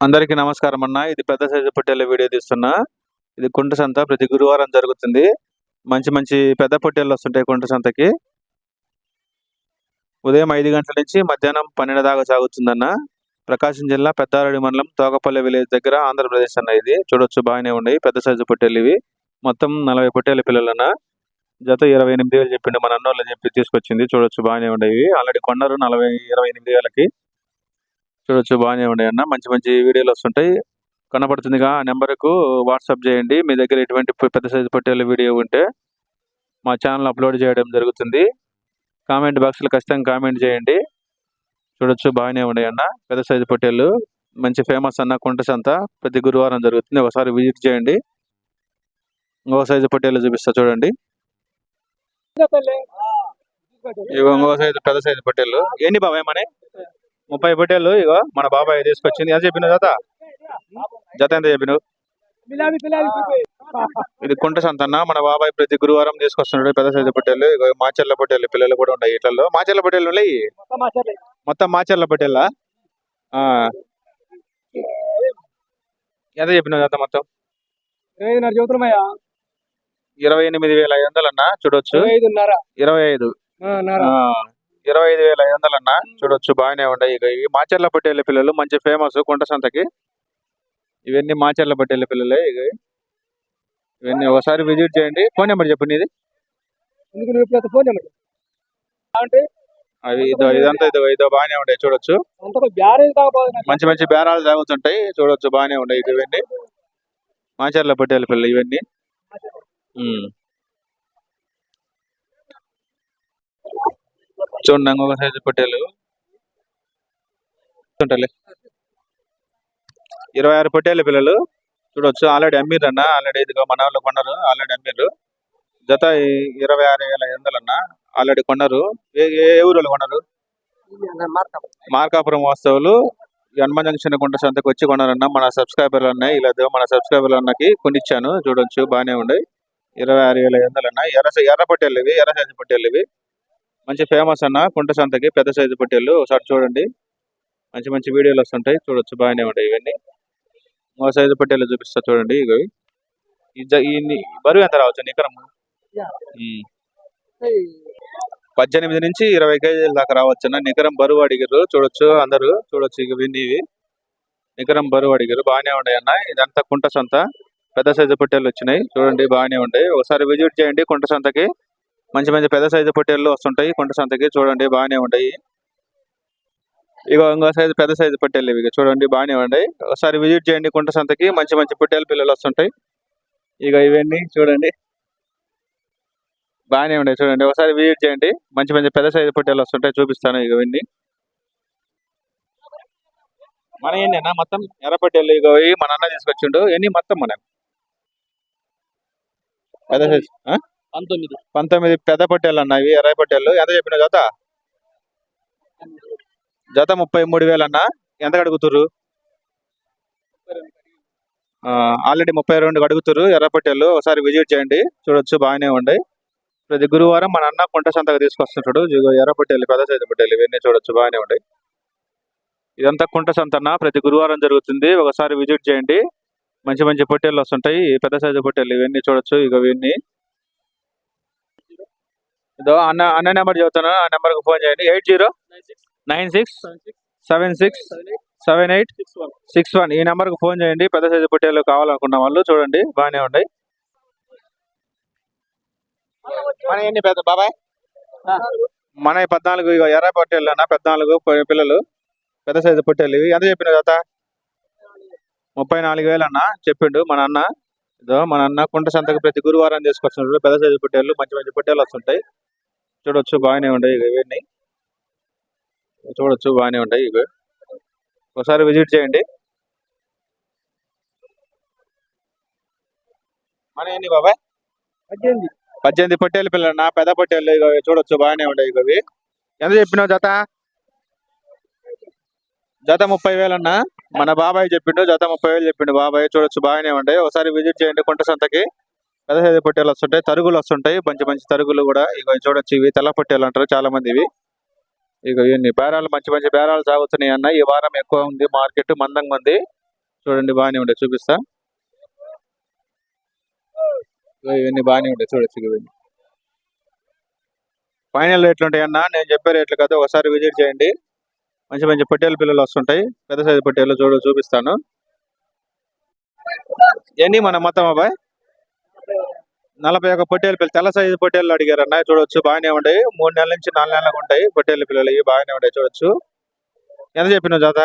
అందరికీ నమస్కారం అన్న. ఇది పెద్ద సైజు పొట్టేళ్ల వీడియో తీస్తున్నా. ఇది కుంట సంత ప్రతి గురువారం జరుగుతుంది. మంచి మంచి పెద్ద పొట్టేళ్లు వస్తుంటాయి కుంట సంతకి. ఉదయం 5 గంటల నుంచి మధ్యాహ్నం 12 దాకా సాగుతుందన్న. ప్రకాశం జిల్లా పెద్దారెడ్డి మండలం తోకపల్లి విలేజ్ దగ్గర ఆంధ్రప్రదేశ్ అన్న. ఇది చూడొచ్చు బాగానే ఉన్నాయి పెద్ద సైజు పొట్టేళ్లు ఇవి. మొత్తం 40 పొట్టేళ్ల పిల్లలన్న. జత 28,000 చెప్పిండు మన అన్నోళ్ళు చెప్పి తీసుకొచ్చింది. చూడొచ్చు బాగానే ఉండేవి. ఆల్రెడీ కొన్నారు 28,000కి. చూడొచ్చు బాగానే ఉన్నాయి అన్న. మంచి మంచి వీడియోలు వస్తుంటాయి. కనబడుతుందిగా ఆ నెంబర్కు వాట్సాప్ చేయండి. మీ దగ్గర ఎటువంటి పెద్ద సైజు పొట్టేళ్ల వీడియో ఉంటే మా ఛానల్ అప్లోడ్ చేయడం జరుగుతుంది. కామెంట్ బాక్స్లో ఖచ్చితంగా కామెంట్ చేయండి. చూడొచ్చు బాగానే ఉన్నాయి అన్న. పెద్ద సైజు పొట్టేళ్ళు మంచి ఫేమస్ అన్న. కుంట సంత ప్రతి గురువారం జరుగుతుంది. ఒకసారి విజిట్ చేయండి. ఇంకో సైజు పొట్టేళ్ళు చూపిస్తా చూడండి. ఇగో ఇంకో సైజు పెద్ద సైజు పొట్టేళ్ళు. ఏంటి బాబాయ్ మన 30 పొట్టేళ్ళు ఇగో మన బాబాయ్ తీసుకొచ్చింది. ఎంత చెప్పిన జత ఎంత చెప్పినావు? ఇది కుంట సంత అన్న. మన బాబాయ్ ప్రతి గురువారం తీసుకొస్తున్నాడు పెద్ద సైజు పొట్టేళ్ళు. ఇగో మాచర్ల పొట్టేళ్ళు పిల్లలు కూడా ఉన్నాయి ఇట్లలో. మాచర్ల పొట్టేళ్ళు ఉన్నాయి మొత్తం. మాచర్ల పొట్టేళ్ళ ఎంత చెప్పినావు జత మొత్తం? 28,500 అన్న. చూడొచ్చు 25,500 అన్న. చూడొచ్చు బాగానే ఉన్నాయి. ఇక ఈ మాచర్ల పొట్టేళ్ళ పిల్లలు మంచి ఫేమస్ కుంట సంతకి. ఇవన్నీ మాచర్ల పొట్టేళ్ళ పిల్లలే. ఇక ఇవన్నీ ఒకసారి విజిట్ చేయండి. ఫోన్ నెంబర్ చెప్పండి. ఇది అవి ఇదంతా ఇదో బాగానే ఉంటాయి. చూడొచ్చు మంచి మంచి బేరాలు తాగుతుంటాయి. చూడొచ్చు బాగానే ఉంటాయి. ఇవన్నీ మాచర్ల పొట్టేళ్ళ పిల్లలు ఇవన్నీ. చూడండి ఇంకొక సైజు పొట్టేళ్ళు 26 పొట్టేళ్ళ పిల్లలు. చూడొచ్చు ఆల్రెడీ అమ్మిర్రు అన్న. ఆల్రెడీ ఇదిగో మన వాళ్ళు కొన్నారు. ఆల్రెడీ అమ్మిర్రు. జత 26,500 అన్న. ఆల్రెడీ కొన్నారు. ఏ ఊరు కొన్నారు? మార్కాపురం వాస్తవులు హనుమాన్ జంక్షన్ కుంట సంతకు వచ్చి కొన్నారన్న. మన సబ్స్క్రైబర్లు అన్నాయి. ఇలా మన సబ్స్క్రైబర్లు అన్నకి కొనిచ్చాను. చూడొచ్చు బాగానే ఉన్నాయి. 26,500 అన్న. ఎర్ర పొట్టేళ్ళు ఇవి. ఎర్ర సైజు పొట్టేళ్ళు ఇవి. మంచి ఫేమస్ అన్న కుంట సంతకి పెద్ద సైజు పొట్టేళ్ళు. ఒకసారి చూడండి. మంచి మంచి వీడియోలు వస్తుంటాయి. చూడొచ్చు బాగానే ఉంటాయి ఇవన్నీ. ఒక సైజు పొట్టేళ్ళు చూపిస్తా చూడండి. ఇవి బరువు ఎంత రావచ్చు నికరం? 18 నుంచి 20 కేజీల దాకా రావచ్చు అన్న. నికరం బరువు అడిగారు. చూడొచ్చు అందరూ. చూడొచ్చు ఇవన్నీ ఇవి నికరం బరువు అడిగారు. బాగానే ఉన్నాయి అన్న. ఇదంతా కుంట సంత పెద్ద సైజు పొట్టేళ్ళు వచ్చినాయి. చూడండి బాగానే ఉంటాయి. ఒకసారి విజిట్ చేయండి కుంట సంతకి. మంచి మంచి పెద్ద సైజు పొట్టేళ్ళు వస్తుంటాయి కుంట సంతకి. చూడండి బాగానే ఉంటాయి. ఇక ఇంకో సైజు పెద్ద సైజు పొట్టేళ్ళు ఇవి. చూడండి బాగానే ఉంటాయి. ఒకసారి విజిట్ చేయండి కుంట సంతకి. మంచి మంచి పొట్టేళ్ళ పిల్లలు వస్తుంటాయి. ఇక ఇవన్నీ చూడండి బాగానే ఉంటాయి. చూడండి ఒకసారి విజిట్ చేయండి. మంచి మంచి పెద్ద సైజు పొట్టేళ్ళు వస్తుంటాయి. చూపిస్తాను ఇవన్నీ మన ఏంటన్నా మొత్తం ఎర్ర పొట్టేళ్ళు. ఇక మన అన్న తీసుకొచ్చిండు. ఎన్ని మొత్తం మన పెద్ద సైజు 19 పెద్ద పొట్టేళ్ళు అన్న. ఇవి ఎర్ర పొట్టేళ్ళు. ఎంత చెప్పిన జత 33,000 అన్న. ఎంత అడుగుతుర్రు? ఆల్రెడీ 32 అడుగుతారు ఎర్ర పొట్టేళ్ళు. ఒకసారి విజిట్ చేయండి. చూడొచ్చు బాగానే ఉన్నాయి. ప్రతి గురువారం మన అన్న కుంట సంతకు తీసుకొస్తుంటాడు. ఎర్ర పొట్టేళ్ళు పెద్ద సైజు పొట్టేళ్ళు ఇవన్నీ. చూడొచ్చు బాగానే ఉన్నాయి. ఇదంతా కుంట సంత అన్న. ప్రతి గురువారం జరుగుతుంది. ఒకసారి విజిట్ చేయండి. మంచి మంచి పొట్టేళ్ళు వస్తుంటాయి. పెద్ద సైజు పొట్టేళ్ళు ఇవన్నీ. చూడొచ్చు ఇక ఇవన్నీ. ఇదో అన్న నెంబర్ చెబుతాను. ఆ నెంబర్కి ఫోన్ చేయండి. 8096767861. ఈ నెంబర్కి ఫోన్ చేయండి. పెద్ద సైజు పొట్టేళ్ళు కావాలనుకున్న వాళ్ళు. చూడండి బాగానే ఉన్నాయి. మన ఎన్ని పెద్ద బాబాయ్? మన 14 ఇక ఎర్ర పొట్టేళ్ళు అన్న. 14 పిల్లలు పెద్ద సైజు పొట్టేళ్ళు ఇవి. ఎంత చెప్పిన జత? 34,000 అన్న చెప్పిండు మన అన్న. ఇదో మన అన్న కుంట సంతకు ప్రతి గురువారం తీసుకొస్తున్నాడు పెద్ద సైజు పొట్టేళ్ళు. మంచి మంచి పొట్టేళ్ళు వస్తుంటాయి. చూడొచ్చు బాగానే ఉంటాయి ఇవన్నీ. చూడొచ్చు బాగానే ఉంటాయి ఇవి. ఒకసారి విజిట్ చేయండి. మన ఎన్ని బాబాయ్? 18 పొట్టేళ్ళు పిల్లలు నా. పెద్ద పొట్టేళ్ళు ఇక చూడొచ్చు బాగానే ఉంటాయి ఇవి. ఎంత చెప్పినావు జత? జత 30,000 అన్న. మన బాబాయ్ చెప్పిండు. జత 30,000 చెప్పిండు బాబాయ్. చూడొచ్చు బాగానే ఉంటాయి. ఒకసారి విజిట్ చేయండి కుంట సంతకి. పెద్ద సైజు పొట్టేళ్ళు వస్తుంటాయి. తరుగులు వస్తుంటాయి. మంచి మంచి తరుగులు కూడా. ఇక చూడొచ్చు ఇవి తెల్ల పొట్టేళ్ళు అంటారు చాలా మంది ఇవి. ఇక ఇవన్నీ బేరాలు మంచి మంచి బేరాలు సాగుతున్నాయి అన్న. ఈ వారం ఎక్కువ ఉంది మార్కెట్ మందంగా ఉంది. చూడండి బాగానే ఉంటాయి, చూపిస్తా. ఇవన్నీ బాగానే ఉంటాయి, చూడొచ్చు. ఇవన్నీ ఫైనల్ రేట్లు ఉంటాయన్నా, నేను చెప్పే రేట్లు కాదు, ఒకసారి విజిట్ చేయండి. మంచి మంచి పొట్టేలు పిల్లలు వస్తుంటాయి, పెద్ద సైజు పొట్టేలు చూపిస్తాను. ఎన్ని మన మొత్తం అబ్బాయి 41 పొట్టేలు పిల్లలు, తెల్ల సైజు పొట్టేలు అడిగారన్న. చూడొచ్చు బాగానే ఉంటాయి, 3 నెలల నుంచి 4 నెలలకు ఉంటాయి పొట్టేలు పిల్లలు, ఇవి బాగానే ఉంటాయి. చూడొచ్చు. ఎంత చెప్పినావు జత?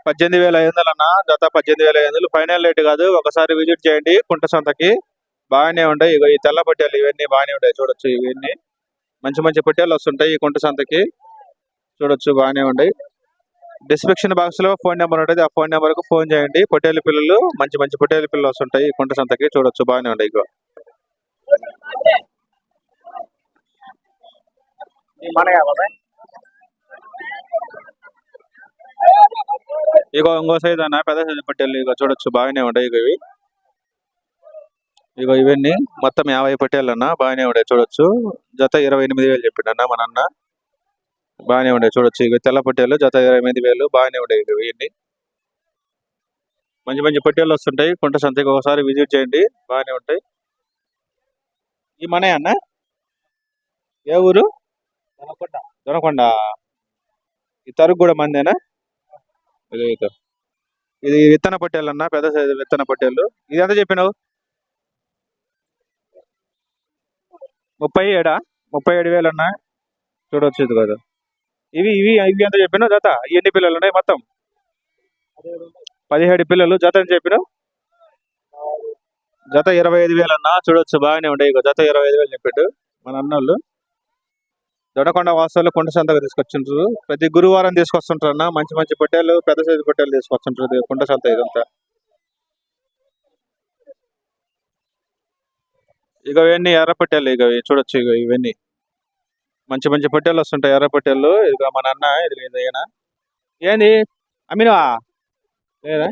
18,500 అన్న. జత 18,500 ఫైనల్ రేట్ కాదు, ఒకసారి విజిట్ చేయండి కుంట సంతకి. బాగానే ఉంటాయి. ఇగో ఈ తెల్ల పొట్టేలు ఇవన్నీ బాగానే ఉంటాయి. చూడొచ్చు, ఇవన్నీ మంచి మంచి పొట్టేలు వస్తుంటాయి ఈ కుంట సంతకి. చూడొచ్చు బాగానే ఉంటాయి. డిస్క్రిప్షన్ బాక్స్ లో ఫోన్ నెంబర్ ఉంటుంది, ఆ ఫోన్ నెంబర్ కు ఫోన్ చేయండి. పొట్టేలు పిల్లలు మంచి మంచి పొట్టేలు పిల్లలు వస్తుంటాయి ఈ కుంట సంతకి. చూడొచ్చు బాగానే ఉంటాయి. ఇగో ఇంకో సైజ్ అన్న, పెద్ద సైజు పొట్టేలు. ఇగో చూడొచ్చు బాగానే ఉంటాయి. ఇగో ఇవన్నీ మొత్తం 50 పొట్టేలు అన్న, బాగానే ఉంటాయి. చూడొచ్చు. జత 28,000 చెప్పిండన్న మన అన్న. బాగానే ఉంటాయి. చూడొచ్చు. ఇక తెల్ల పొట్టేలు జత 28,000, బాగానే ఉంటాయి. ఇవన్నీ మంచి మంచి పొట్టేలు వస్తుంటాయి కుంట సంతకి, ఒకసారి విజిట్ చేయండి, బాగానే ఉంటాయి. ఈ మనే అన్న, ఏ ఊరు? దొనకొండ. ఈ తరుగు కూడా మందేనా? ఇది విత్తన పొట్టేలు అన్న, పెద్ద సైజు విత్తన పొట్టేలు. ఇది ఎంత చెప్పినావు? 37 37,000 అన్న. చూడొచ్చు. ఇది కదా, ఇవి ఇవి ఇవి ఎంత చెప్పినావు జత? ఎన్ని పిల్లలు ఉన్నాయి మొత్తం? 17 పిల్లలు. జత అని చెప్పినావు? జత 25,000 అన్న. చూడొచ్చు బాగానే ఉంటాయి. ఇక జత 25,000 చెప్పాడు మన అన్నోళ్ళు. దొడకొండ వాస్తవులు కుంట సంతకు తీసుకొచ్చింటారు, ప్రతి గురువారం తీసుకొస్తుంటారు అన్న. మంచి మంచి పొట్టేలు, పెద్ద సైజు పొట్టేలు తీసుకొస్తుంటారు కుంట సంత ఇదంతా. ఇక ఇవన్నీ ఎర్ర పొట్టేలు. ఇక చూడొచ్చు. ఇక ఇవన్నీ మంచి మంచి పొట్టేలు వస్తుంటాయి, ఎర్ర పొట్టేలు. ఇక మన అన్న ఇది ఏదైనా ఏంది అమ్మినవా లేదా?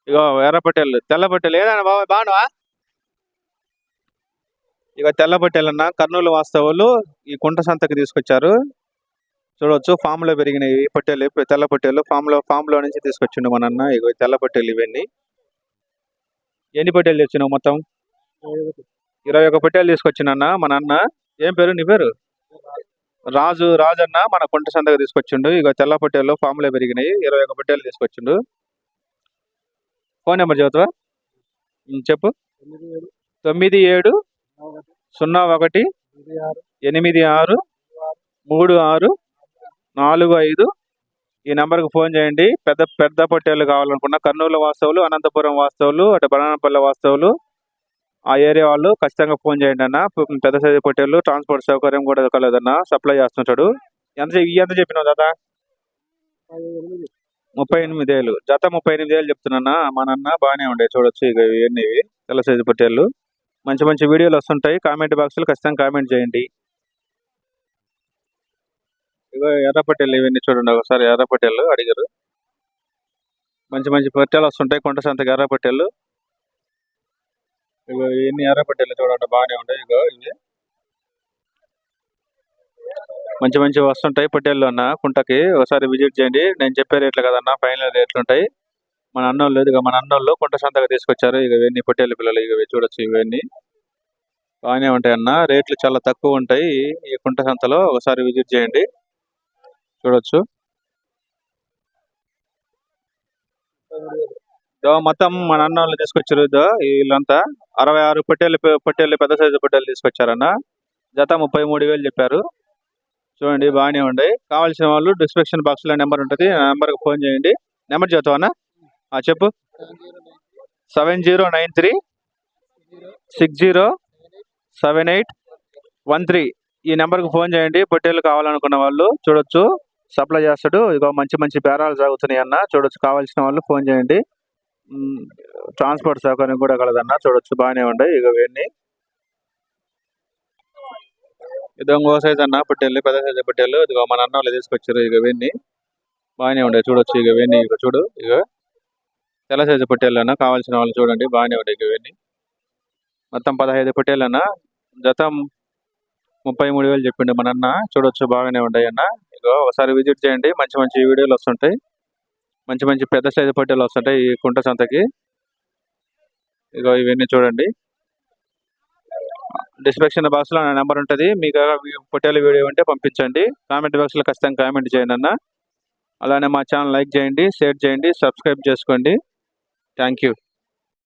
ఇగో ఎర్ర పొట్టేలు, తెల్ల పొట్టేలు ఏదైనా బాగున్నావా? ఇక తెల్ల పొట్టేలు అన్న, కర్నూలు వాస్తవులు ఈ కుంట సంతకి తీసుకొచ్చారు. చూడొచ్చు, ఫామ్ లో పెరిగినాయి పొట్టేలు, తెల్ల పొట్టేలు. ఫామ్ లో నుంచి తీసుకొచ్చిండు మన అన్న. ఇగో తెల్ల పొట్టేలు ఇవన్నీ. ఎన్ని పొట్టేలు తెచ్చినావు మొత్తం? 21 పొట్టేలు తీసుకొచ్చినన్న మన అన్న. ఏం పేరు నీ పేరు? రాజు. రాజన్న మన కుంట సంతకు తీసుకొచ్చిండు. ఇక తెల్ల పొట్టేలు ఫామ్ లో పెరిగినాయి, 21 పొట్టేలు తీసుకొచ్చిండు. ఫోన్ నెంబర్ చెబుతావా? చెప్పు. 9701863645. ఈ నెంబర్కి ఫోన్ చేయండి. పెద్ద పెద్ద పొట్టేలు కావాలనుకున్న కర్నూలు వాస్తవులు, అనంతపురం వాస్తవులు, అటు బనానపల్లి వాస్తవులు, ఆ ఏరియా వాళ్ళు ఖచ్చితంగా ఫోన్ చేయండి అన్న. పెద్ద సైజు పొట్టేలు ట్రాన్స్పోర్ట్ సౌకర్యం కూడా కలదన్న, సప్లై చేస్తుంటాడు. ఎంత చెప్పినావు జత? 38,000. జత 38,000 చెప్తున్నా మన అన్న. బాగానే ఉండే. చూడొచ్చు. ఇక ఇవన్నీ తెల్ల సైజు పొట్టేలు. మంచి మంచి వీడియోలు వస్తుంటాయి, కామెంట్ బాక్స్ లో ఖచ్చితంగా కామెంట్ చేయండి. ఇగో ఎర్ర పొట్టేలు ఇవన్నీ చూడండి ఒకసారి. ఎర్ర పొట్టేలు అడిగారు, మంచి మంచి పొట్టేలు వస్తుంటాయి కుంట సంతకి, ఎర్ర పొట్టేలు. ఇగో ఇవన్నీ ఎర్ర పొట్టేలు చూడండి, బాగానే ఉంటాయి. ఇగో ఇవి మంచి మంచి వస్తుంటాయి పొట్టేళ్ళు అన్న కుంటకి, ఒకసారి విజిట్ చేయండి. నేను చెప్పే రేట్లు కదన్నా, ఫైనల్ రేట్లు ఉంటాయి. మన అన్నోళ్ళు ఇక మన అన్నోళ్ళు కుంట సంతగా తీసుకొచ్చారు. ఇక ఇవన్నీ పొట్టేళ్ళ పిల్లలు. ఇక చూడొచ్చు, ఇవన్నీ బాగానే ఉంటాయి అన్న. రేట్లు చాలా తక్కువ ఉంటాయి ఈ కుంట సంతలో, ఒకసారి విజిట్ చేయండి. చూడొచ్చు. మొత్తం మన అన్న వాళ్ళు తీసుకొచ్చారు. వీళ్ళంతా 66 పొట్టేళ్ళు పెద్ద సైజు పొట్టేళ్ళు తీసుకొచ్చారన్న. జత 33,000 చెప్పారు. చూడండి బాగానే ఉన్నాయి. కావాల్సిన వాళ్ళు డిస్క్రిప్షన్ బాక్స్ లో నెంబర్ ఉంటుంది, ఆ నెంబర్ కి ఫోన్ చేయండి. నెంబర్ చెప్తావన్నా? చెప్పు. 7093607813. ఈ నెంబర్ కి ఫోన్ చేయండి. పొట్టేళ్ళు కావాలనుకున్న వాళ్ళు. చూడొచ్చు, సప్లై చేస్తాడు. ఇక మంచి మంచి బేరాలు సాగుతున్నాయి అన్న. చూడొచ్చు, కావాల్సిన వాళ్ళు ఫోన్ చేయండి. ట్రాన్స్పోర్ట్ సౌకర్యం కూడా కలదన్న. చూడొచ్చు బాగానే ఉంటాయి. ఇక ఇవన్నీ ఇది ఇంకో సైజ్ అన్న పొట్టేళ్ళు, పెద్ద సైజు పొట్టేళ్ళు. ఇదిగో మన అన్న వాళ్ళు తీసుకొచ్చారు. ఇక ఇవన్నీ బాగానే ఉంటాయి. చూడొచ్చు. ఇక ఇవన్నీ ఇక చూడు. ఇక తెల్ల సైజు పొట్టేళ్ళు అన్న, కావాల్సిన వాళ్ళు చూడండి, బాగానే ఉంటాయి. ఇక ఇవన్నీ మొత్తం 15 పొట్టేళ్ళు అన్న. జత 33,000 చెప్పిండు మన అన్న. చూడొచ్చు బాగానే ఉంటాయి అన్న. ఇక ఇగో ఒకసారి విజిట్ చేయండి. మంచి మంచి వీడియోలు వస్తుంటాయి. మంచి మంచి పెద్ద సైజు పొట్టేలు వస్తుంటాయి ఈ కుంట సంతకి. ఇగో ఇవన్నీ చూడండి. డిస్క్రిప్షన్ బాక్స్ లో నా నెంబర్ ఉంటుంది. మీకు పొట్టేల వీడియో ఉంటే పంపించండి. కామెంట్ బాక్స్ లో ఖచ్చితంగా కామెంట్ చేయండి అన్న. అలానే మా ఛానల్ లైక్ చేయండి, షేర్ చేయండి, సబ్స్క్రైబ్ చేసుకోండి. Thank you.